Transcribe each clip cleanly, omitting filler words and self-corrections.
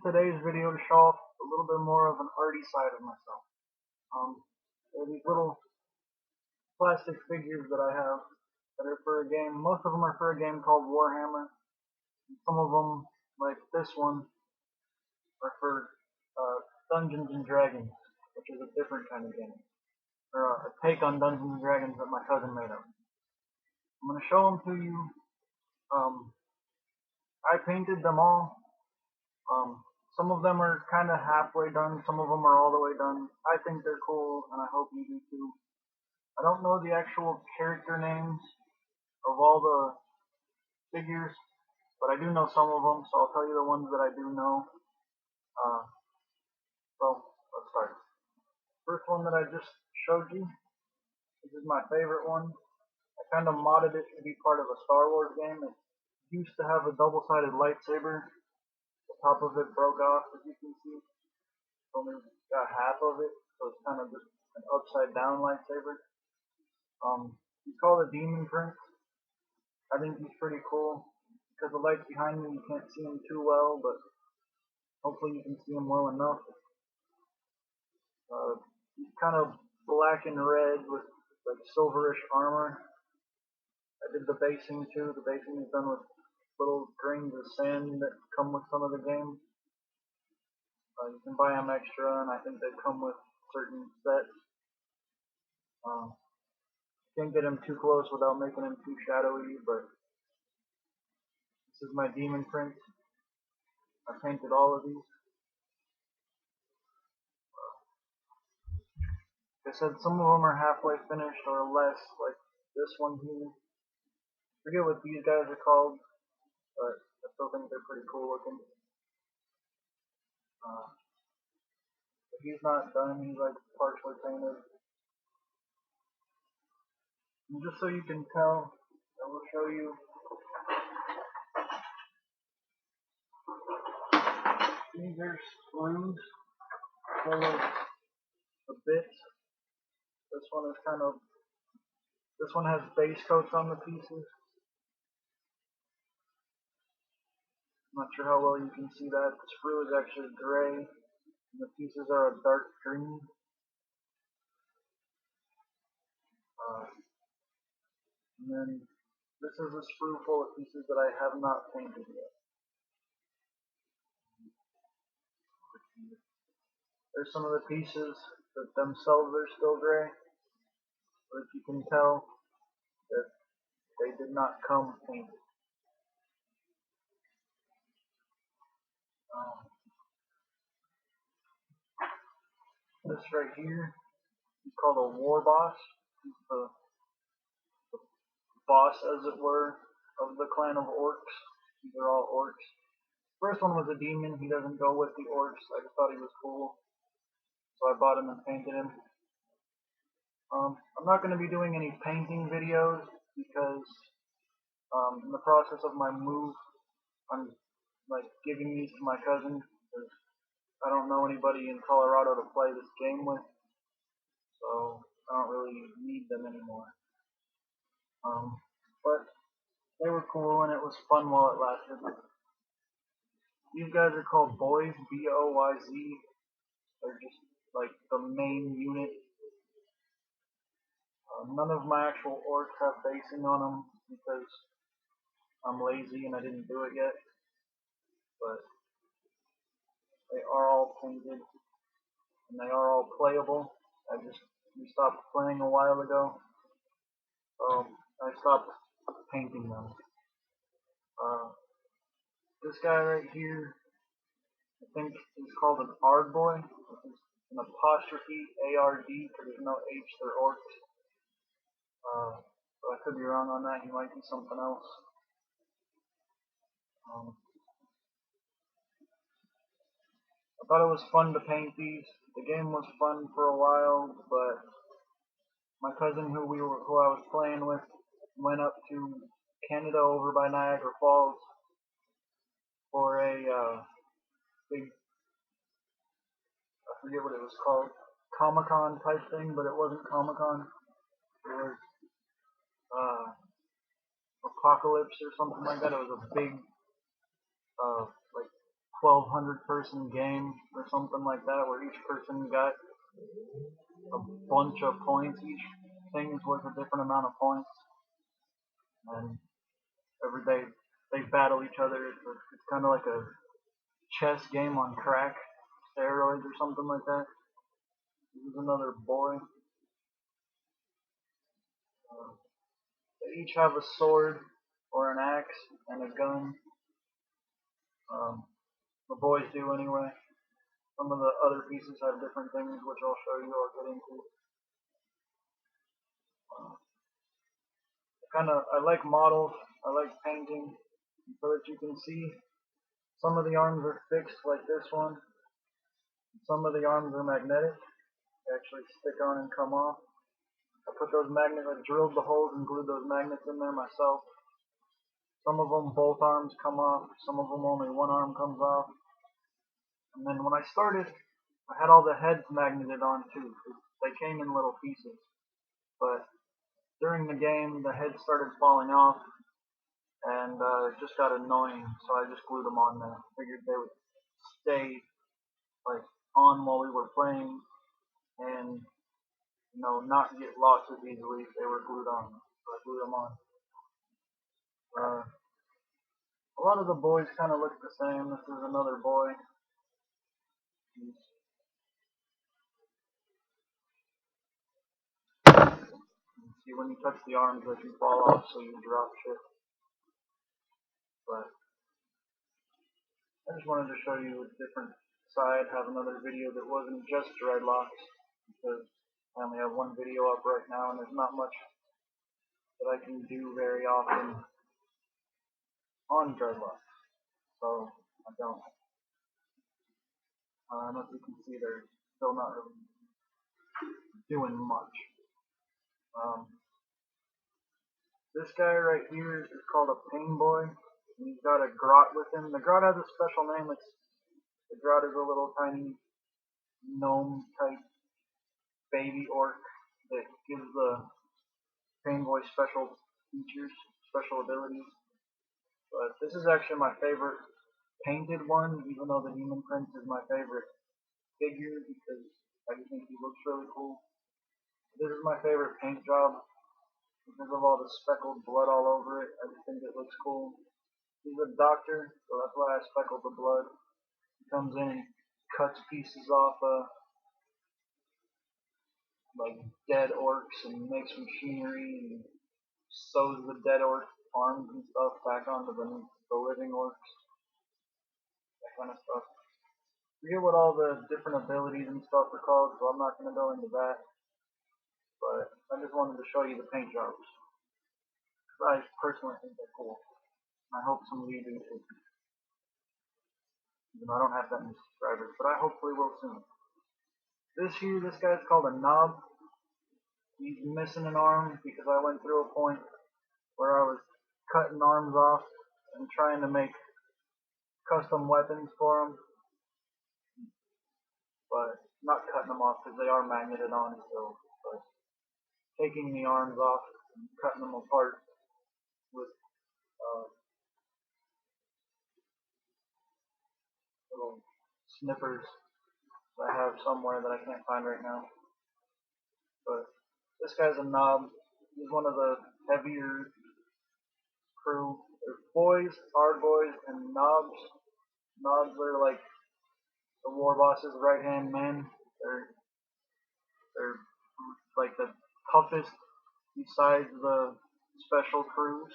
today's video to show off a little bit more of an arty side of myself. There are these little plastic figures that I have that are for a game. Most of them are for a game called Warhammer. And some of them, like this one, are for Dungeons and Dragons, which is a different kind of game, or a take on Dungeons and Dragons that my cousin made up. I'm going to show them to you. I painted them all. Some of them are kind of halfway done, some of them are all the way done. I think they're cool, and I hope you do too. I don't know the actual character names of all the figures, but I do know some of them, so I'll tell you the ones that I do know. So, let's start. First one that I just showed you, this is my favorite one. I kind of modded it to be part of a Star Wars game. It used to have a double-sided lightsaber. The top of it broke off, as you can see. It's only got half of it, so it's kind of just an upside-down lightsaber. He's called a Demon Prince. I think he's pretty cool. Because the light's behind me, you can't see him too well, but hopefully you can see him well enough. He's kind of black and red with like silverish armor. I did the basing too. The basing is done with little grains of sand that come with some of the games. You can buy them extra, and I think they come with certain sets. Can't get them too close without making them too shadowy, but this is my Demon Prince. I painted all of these. Like I said, some of them are halfway finished or less, like this one here. I forget what these guys are called, but I still think they're pretty cool looking. But he's not done, he's like partially painted. And just so you can tell, I will show you. These are screws full of the bits. This one has base coats on the pieces. I'm not sure how well you can see that. The screw is actually gray, and the pieces are a dark green. And then this is a screw full of pieces that I have not painted yet. There's some of the pieces that themselves are still gray, but you can tell that they did not come painted. This right here is called a war boss. He's the boss, as it were, of the clan of orcs. These are all orcs. First one was a demon. He doesn't go with the orcs. I just thought he was cool, so I bought him and painted him. I'm not going to be doing any painting videos because in the process of my move, I'm like giving these to my cousin because I don't know anybody in Colorado to play this game with, so I don't really need them anymore. But they were cool and it was fun while it lasted. These guys are called Boys, B-O-Y-Z. They're just like the main unit. None of my actual orcs have basing on them because I'm lazy and I didn't do it yet. But they are all painted and they are all playable. We stopped playing a while ago, so I stopped painting them. This guy right here, I think is called an Ardboy. It's an apostrophe A-R-D because there's no H, they're orcs. So I could be wrong on that. He might be something else. I thought it was fun to paint these. The game was fun for a while, but my cousin who I was playing with went up to Canada over by Niagara Falls for a big, I forget what it was called, Comic-Con type thing, but it wasn't Comic-Con. It was Apocalypse or something like that. It was a big like 1,200 person game or something like that, where each person got a bunch of points. Each thing is worth a different amount of points, and every day they battle each other. It's kind of like a chess game on crack, steroids or something like that. This is another boy. They each have a sword or an axe and a gun. The boys do anyway. Some of the other pieces have different things, which I'll show you. I'll get into. I like models. I like painting so that you can see. Some of the arms are fixed, like this one. Some of the arms are magnetic. They actually stick on and come off. I put those magnets. I drilled the holes and glued those magnets in there myself. Some of them both arms come off. Some of them only one arm comes off. And then when I started, I had all the heads magneted on too. They came in little pieces. But during the game, the heads started falling off, and it just got annoying. So I just glued them on there. Figured they would stay like on while we were playing, and not get lost as easily if they were glued on. So I glued them on. A lot of the boys kind of look the same. This is another boy. See, when you touch the arms, they can fall off, so you drop shit. But I just wanted to show you a different side, have another video that wasn't just dreadlocks, because I only have one video up right now, and there's not much that I can do very often on dreadlocks. So I don't. I don't know if you can see they're still not really doing much. This guy right here is called a pain boy. And he's got a grot with him. The grot has a special name. The grot is a little tiny gnome type baby orc that gives the pain boy special features, special abilities. But this is actually my favorite painted one, even though the Human Prince is my favorite figure because I just think he looks really cool. This is my favorite paint job because of all the speckled blood all over it. I just think it looks cool. He's a doctor, so that's why I speckled the blood. He comes in and cuts pieces off like dead orcs and makes machinery and sews the dead orc arms and stuff back onto the living orcs. That kind of stuff. I forget what all the different abilities and stuff are called, so I'm not going to go into that. But I just wanted to show you the paint jobs. I personally think they're cool. I hope some of you do too. Even though I don't have that many subscribers, but I hopefully will soon. This guy's called a knob. He's missing an arm because I went through a point where I was cutting arms off and trying to make custom weapons for him. But not cutting them off because they are magneted on still. But taking the arms off and cutting them apart with little snippers that I have somewhere that I can't find right now. But this guy's a knob. He's one of the heavier crew. There's boys, hard boys, and knobs. Knobs are like the war boss's right hand men. They're like the toughest besides the special crews.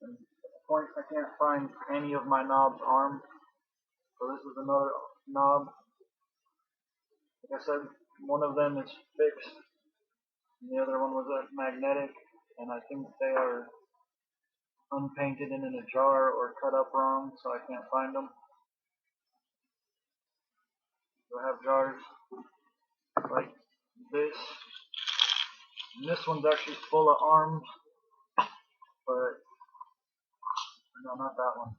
And at the point I can't find any of my knob's arms. So this is another knob. Like I said, one of them is fixed, and the other one was magnetic, and I think they are unpainted and in a jar or cut up wrong, so I can't find them. So I have jars like this, and this one's actually full of arms, but no, not that one.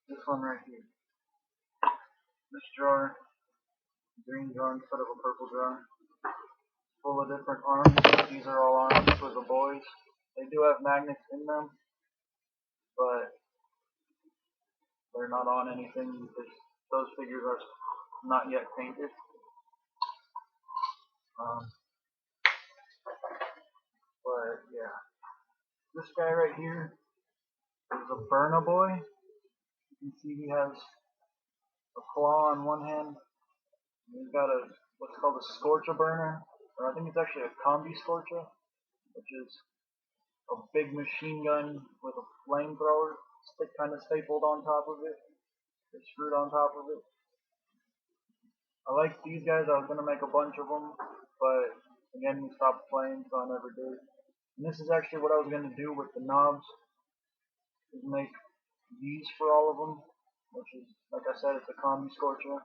This one right here. This jar, green jar instead of a purple jar, full of different arms. These are all arms for the boys. They do have magnets in them, but they're not on anything because those figures are not yet painted. Um, but yeah, this guy right here is a Burna Boy. You can see he has a claw on one hand. And he's got a what's called a Scorcha burner, or I think it's actually a Combi Scorcha, which is a big machine gun with a flamethrower stick kind of stapled on top of it, or screwed on top of it. I like these guys. I was gonna make a bunch of them, but again we stopped playing, so I never did. And this is actually what I was gonna do with the knobs, is make these for all of them, which is, like I said, it's a Combi Scorcha.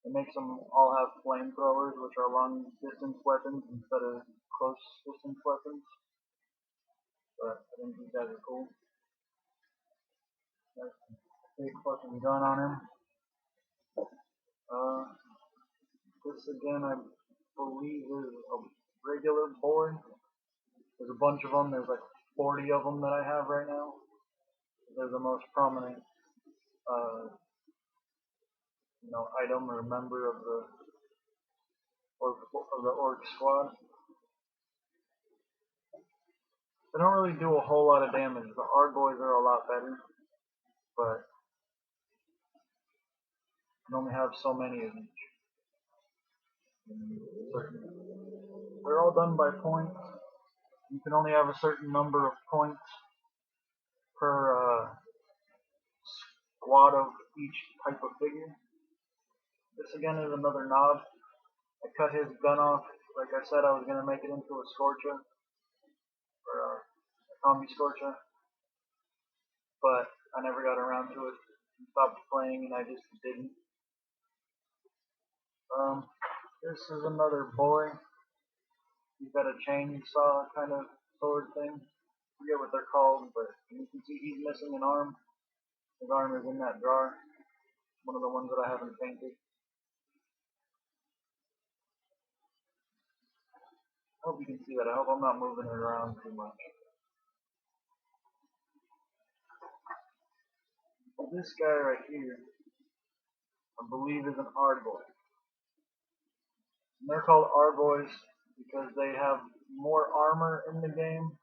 It makes them all have flamethrowers, which are long distance weapons instead of close distance weapons. But I think these guys are cool. That's a big fucking gun on him. This again, I believe is a regular boy. There's a bunch of them. There's like 40 of them that I have right now. They're the most prominent, item or member of the orc squad. They don't really do a whole lot of damage. The Argoys are a lot better, but you can only have so many of each. They're all done by points. You can only have a certain number of points per squad of each type of figure. This again is another knob. I cut his gun off. Like I said, I was going to make it into a Scorcha, or a Combi Scorcha, but I never got around to it. I stopped playing and I just didn't. This is another boy. He's got a chainsaw kind of sword thing. I forget what they're called, but you can see he's missing an arm. His arm is in that drawer. One of the ones that I haven't painted. I hope you can see that. I hope I'm not moving it around too much. This guy right here, I believe, is an Argoy. And they're called Argoys because they have more armor in the game.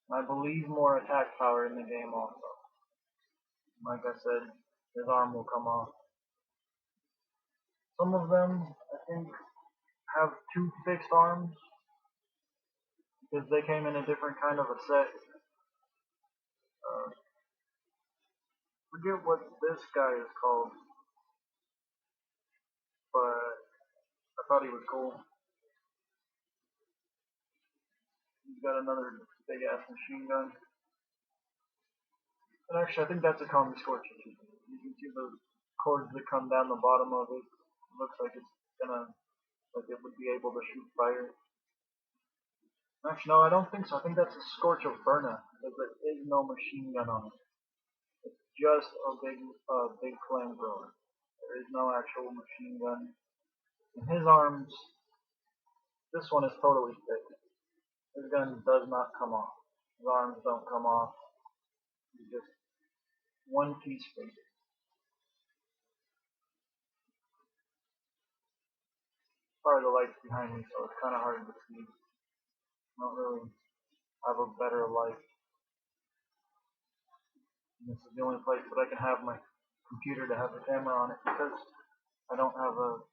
And I believe more attack power in the game also. Like I said, his arm will come off. Some of them, I think, have 2 fixed arms because they came in a different kind of a set. Forget what this guy is called, but I thought he was cool. He's got another big ass machine gun. And actually, I think that's a Combi Scorcha. You can see the cords that come down the bottom of it. It looks like it's gonna, like it would be able to shoot fire. Actually, no, I don't think so. I think that's a Scorcha Burna, because there is no machine gun on it. It's just a big flamethrower. There is no actual machine gun. And his arms, this one is totally fixed. His gun does not come off. His arms don't come off. He's just one piece figure. Sorry, the light's behind me, so it's kind of hard to see. I don't really have a better light. And this is the only place that I can have my computer to have the camera on it because I don't have a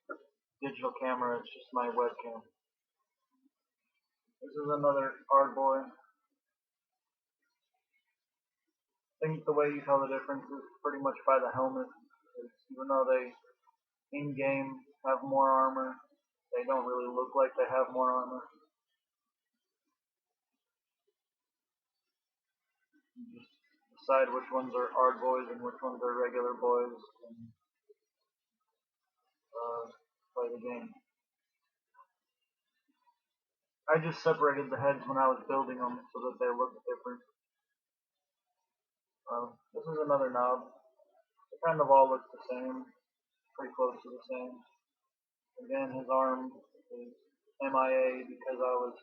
digital camera, it's just my webcam. This is another Argoy. I think the way you tell the difference is pretty much by the helmet. Even though they, in-game, have more armor, they don't really look like they have more armor. You just decide which ones are Argoys and which ones are regular boys, and play the game. I just separated the heads when I was building them so that they look different. This is another knob. They kind of all look the same, pretty close to the same. Again, his arm is MIA because I was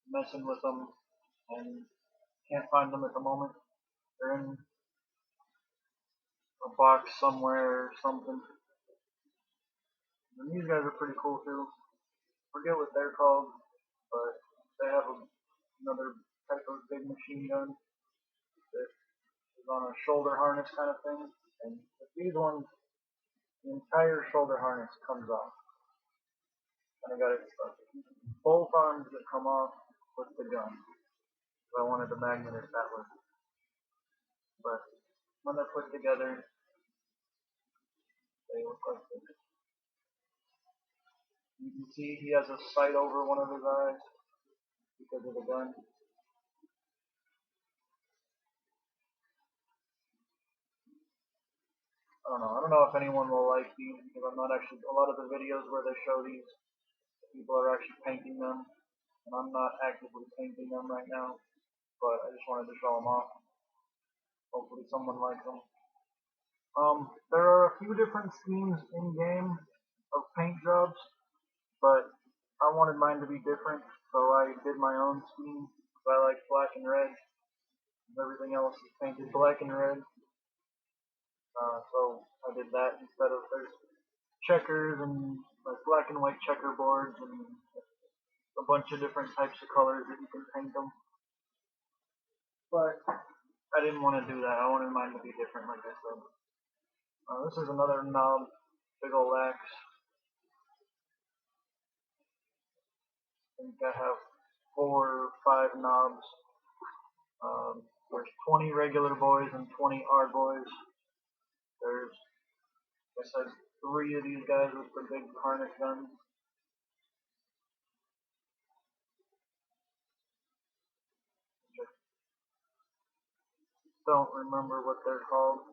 messing with them and can't find them at the moment. They're in a box somewhere or something. And these guys are pretty cool too. Forget what they're called, but they have another type of big machine gun that is on a shoulder harness kind of thing. And with these ones, the entire shoulder harness comes off. And I got it stuck. Both arms that come off with the gun. So I wanted to magnet it that way. But when they're put together, they look like this. You can see he has a sight over one of his eyes because of the gun. I don't know if anyone will like these because I'm not actually, a lot of the videos where they show these, people are actually painting them, and I'm not actively painting them right now, but I just wanted to show them off. Hopefully someone likes them. There are a few different schemes in game of paint jobs, but I wanted mine to be different, so I did my own scheme. I like black and red. Everything else is painted black and red. So I did that instead of there's checkers and like black and white checkerboards and a bunch of different types of colors that you can paint them. But I didn't want to do that. I wanted mine to be different, like I said. This is another knob, big ol' axe. I think I have 4 or 5 knobs. There's 20 regular boys and 20 art boys. There's, I said, 3 of these guys with the big harness guns. Don't remember what they're called.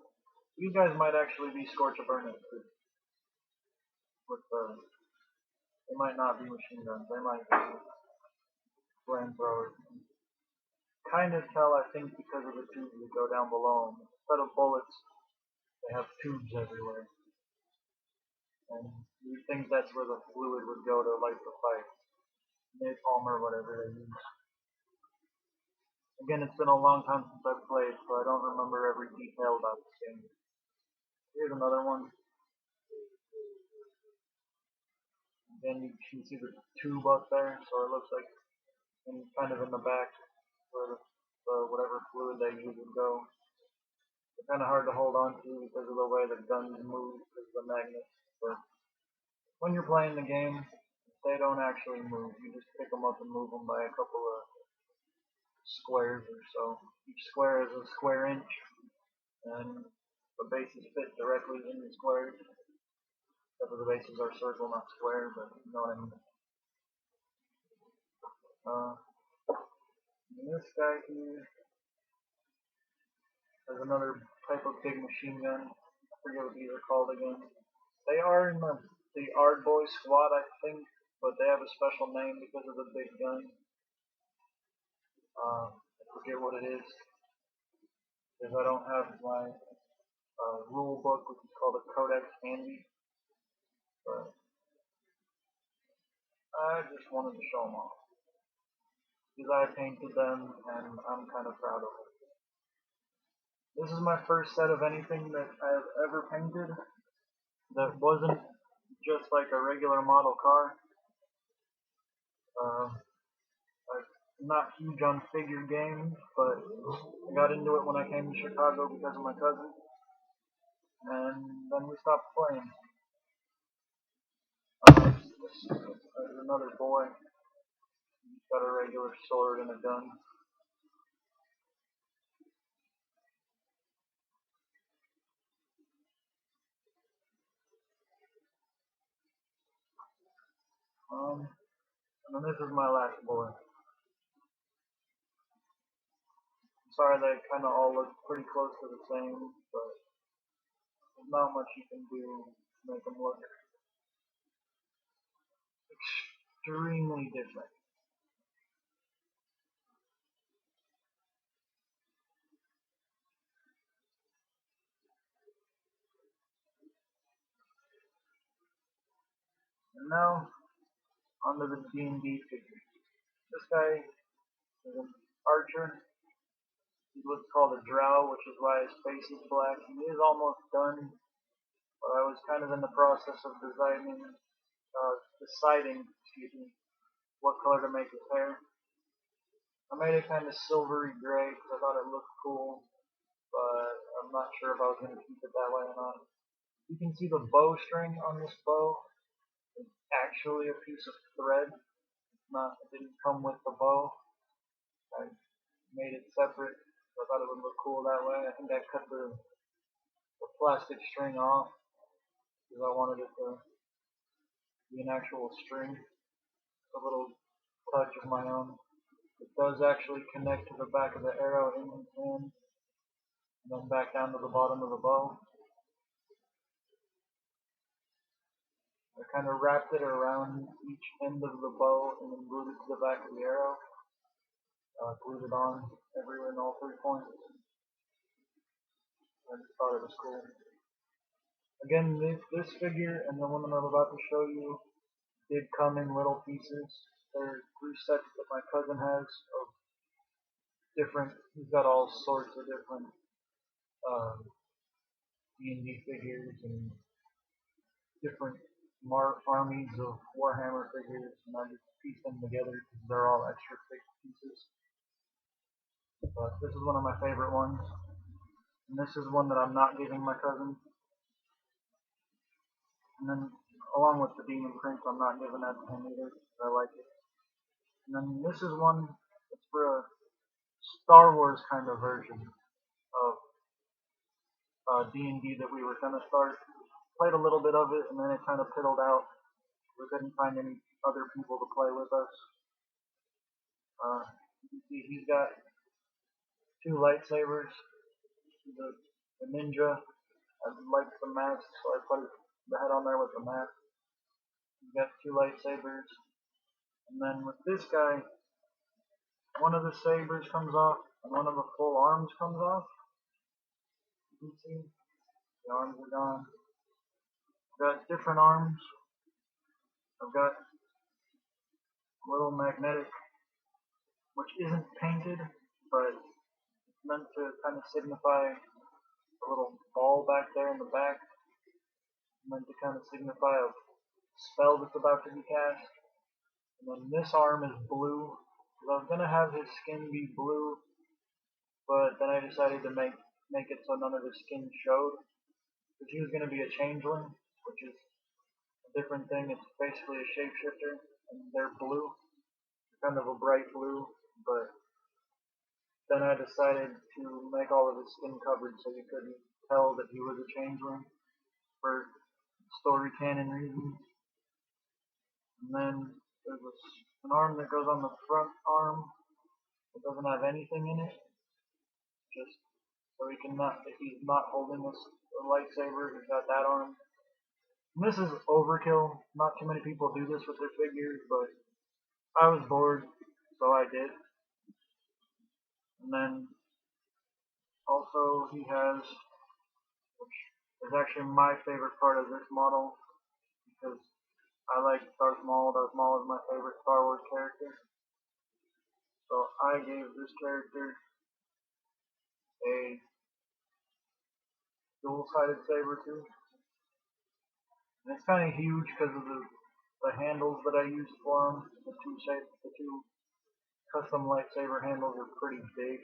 These guys might actually be Scorch-a-Burning with they might not be machine guns. They might be flamethrowers. Kind of tell, I think, because of the tubes that go down below them. Instead of bullets, they have tubes everywhere. And you think that's where the fluid would go to light the fire. Napalm or whatever they use. Again, it's been a long time since I've played, so I don't remember every detail about this game. Here's another one. Again, you can see the tube up there, so it looks like kind of in the back where whatever fluid they use would go. They're kind of hard to hold on to because of the way the guns move because of the magnets. But when you're playing the game, they don't actually move. You just pick them up and move them by a couple of squares or so. Each square is a square inch, and the bases fit directly in the squares. Except for the bases are circle, not square, but you know what I mean. And this guy here has another type of big machine gun. I forget what these are called again. They are in the Ard Boy squad, I think, but they have a special name because of the big gun. I forget what it is because I don't have my rule book, which is called a Codex, handy. But I just wanted to show them off because I painted them and I'm kind of proud of it. This is my first set of anything that I've ever painted that wasn't just like a regular model car. I'm not huge on figure games, but I got into it when I came to Chicago because of my cousin, and then we stopped playing. There's another boy. He's got a regular sword and a gun. And then this is my last boy. Sorry, they kind of all look pretty close to the same, but there's not much you can do to make them look extremely different. And now, onto the D&D figures. This guy is an archer. He's what's called a drow, which is why his face is black. He is almost done, but I was kind of in the process of deciding, what color to make his hair. I made it kind of silvery gray because I thought it looked cool, but I'm not sure if I was going to keep it that way or not. You can see the bowstring on this bow is actually a piece of thread. It didn't come with the bow. I made it separate. I thought it would look cool that way. I think I cut the plastic string off because I wanted it to be an actual string. A little touch of my own. It does actually connect to the back of the arrow in his hand, and then back down to the bottom of the bow. I kind of wrapped it around each end of the bow and then glued it to the back of the arrow. Glued it on everywhere in all 3 points. I just thought it was cool. Again, this figure and the one that I'm about to show you did come in little pieces. They're 3 sets that my cousin has of different. He's got all sorts of different D&D figures and different armies of Warhammer figures, and I just pieced them together because they're all extra thick pieces. But this is one of my favorite ones, and this is one that I'm not giving my cousin. And then, along with the Demon Prince, I'm not giving that to him either. I like it. And then this is one that's for a Star Wars kind of version of D&D that we were gonna start. Played a little bit of it, and then it kind of piddled out. We couldn't find any other people to play with us. You can see he's got 2 lightsabers. The ninja. I liked the mask, so I put the head on there with the mask. He's got 2 lightsabers. And then with this guy, one of the sabers comes off, and one of the full arms comes off. You can see the arms are gone. I've got different arms. I've got a little magnetic, which isn't painted, but it's meant to kind of signify a little ball back there in the back. It's meant to kind of signify a spell that's about to be cast. And then this arm is blue. I was gonna have his skin be blue, but then I decided to make it so none of his skin showed. Because he was gonna be a changeling, which is a different thing. It's basically a shapeshifter, and they're blue, kind of a bright blue. But then I decided to make all of his skin covered so you couldn't tell that he was a changeling for story canon reasons. And then there's an arm that goes on the front arm. It doesn't have anything in it. Just so if he's not holding a lightsaber, he's got that arm. And this is overkill. Not too many people do this with their figures, but I was bored, so I did. And then also he has, which is actually my favorite part of this model, because I like Darth Maul. Darth Maul is my favorite Star Wars character. So I gave this character a dual-sided saber too. And it's kind of huge because of the handles that I used for them. The two custom lightsaber handles are pretty big.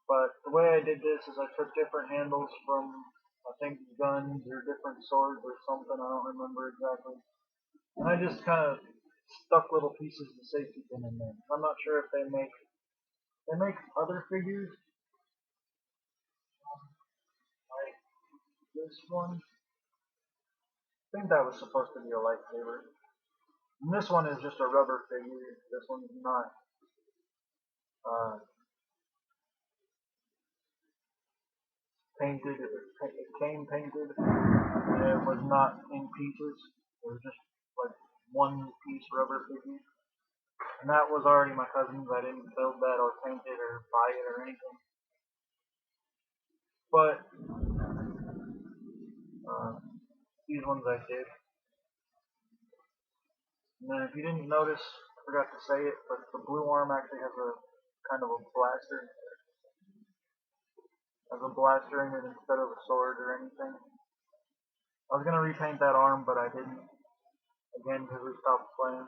But the way I did this is I took different handles from, I think, guns or different swords or something. I don't remember exactly. And I just kind of stuck little pieces of safety pin in there. I'm not sure if they make other figures. Like this one. I think that was supposed to be a lightsaber. And this one is just a rubber figure. This one's not painted. It came painted. And it was not in pieces. It was just like one piece rubber figure. And that was already my cousin's. I didn't build that or paint it or buy it or anything. But these ones I did. And then if you didn't notice, I forgot to say it, but the blue arm actually has a kind of a blaster. as a blaster in it instead of a sword or anything. I was gonna repaint that arm, but I didn't. Again, because we stopped playing.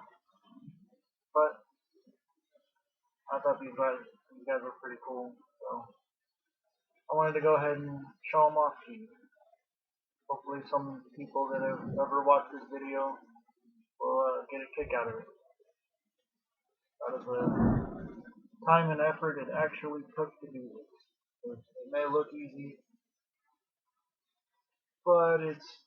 But I thought these guys were pretty cool, so I wanted to go ahead and show them off to you. Hopefully some people that have ever watched this video will get a kick out of it. Out of the time and effort it actually took to do this. It may look easy, but it's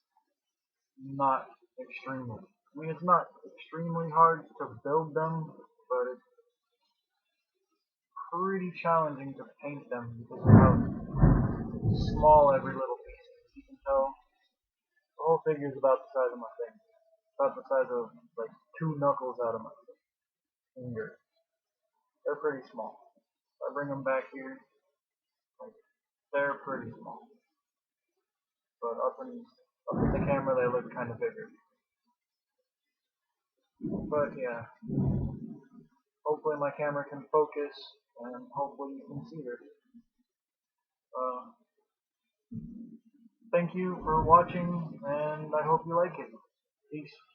not extremely. I mean, it's not extremely hard to build them, but it's pretty challenging to paint them because of how small every little piece is. You can tell the whole figure is about the size of my finger. About the size of like 2 knuckles out of my finger. They're pretty small. If I bring them back here, like, they're pretty small. But up in the camera they look kind of bigger. But yeah, hopefully my camera can focus and hopefully you can see this. Thank you for watching and I hope you like it. Peace.